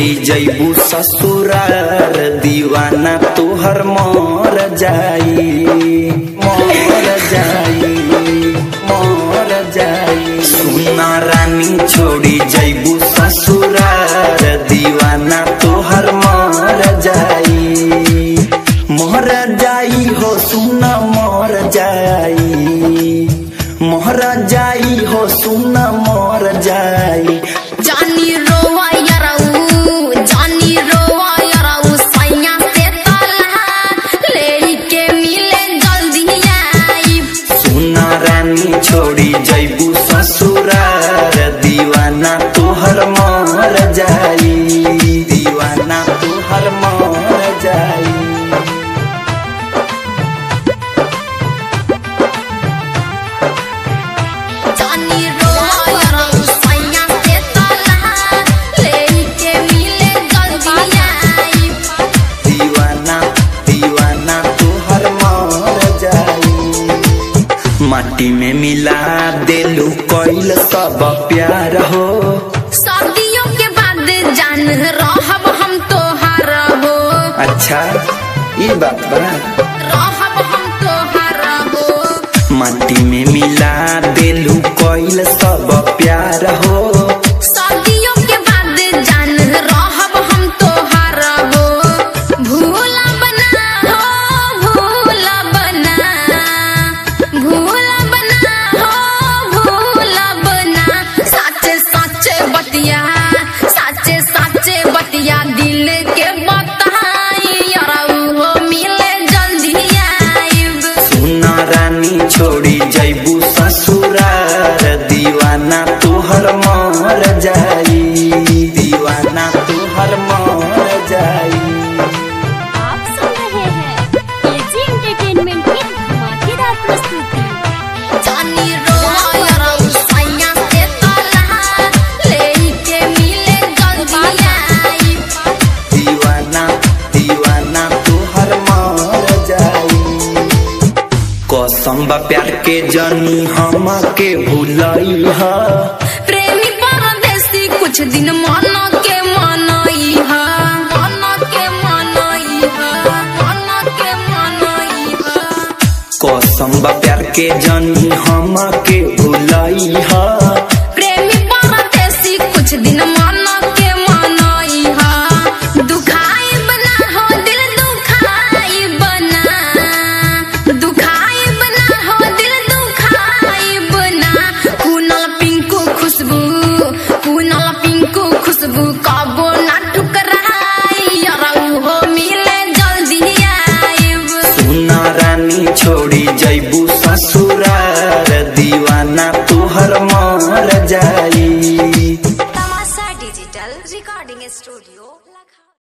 छोड़ी जैबू ससुरार दीवाना तोहर मर जाई मर जाई मर जाई। सुना रानी छोड़ी जैबू ससुरार दीवाना तोहर मर जाई मर जाई हो सुना मर जाई मर जाई हो सुना मर जाई। जानी रोवा याराऊ जानी रोवा याराऊ सैया से तला लेके मिले जल्दी आई। सुना रानी छोड़ी जैबू ससुरार दीवाना तोहर मर जाई दीवाना तोहर मर जाई। जानी रोवा याराऊ सैया से तला लेके मिले जल्दी आई। दीवाना दीवाना तोहर मर जाई। माटी में मिला देलू कोइल सब प्यार हो शादियों के बाद जान रहब हम तोहार हो। अच्छा ये बात बा रहब हम तोहार हो। माटी में मिला देलू कोइल सब प्यार हो शादियों के बाद जान रहब हम तोहार हो। भूला बना हो भूला बना भूला बना हो भूला बना। साचे साचे बतिया दिल के बताई याराऊ हो मिले जल्दी आइब। सुना रानी छोड़ी जैबू ससुरार दीवाना तोहर मर जाई दीवाना तोहर मर जाई। आप सुन रहे हैं एजी एंटरटेनमेंट की धमाकेदार प्रस्तुति। जानी रोवा याराऊ सैया से तला लेके मिले जल्दी आई। दीवाना दीवाना तोहर मर जाई। कसम बा प्यार के जनी हम के भूलई हा प्रेमी परदेसी कुछ दिन मन के मनई हा मन के मनई हा मन के मनई हा। कसम बा प्यार के जनी हम के भूलई हा प्रेमी परदेसी कुछ दिन मन के मनई हा। दुखाई बना हो दिल दुखाई बना दुखाई बना हो दिल दुखाई बना। कुनल पिंकू खुशबू कबो ना ठुकराई याराऊ हो मिले जल्दी आइब। सुना रानी छोड़ी जैबू ससुरार दीवाना तोहर मर जाई। तमाशा डिजिटल रिकॉर्डिंग स्टूडियो।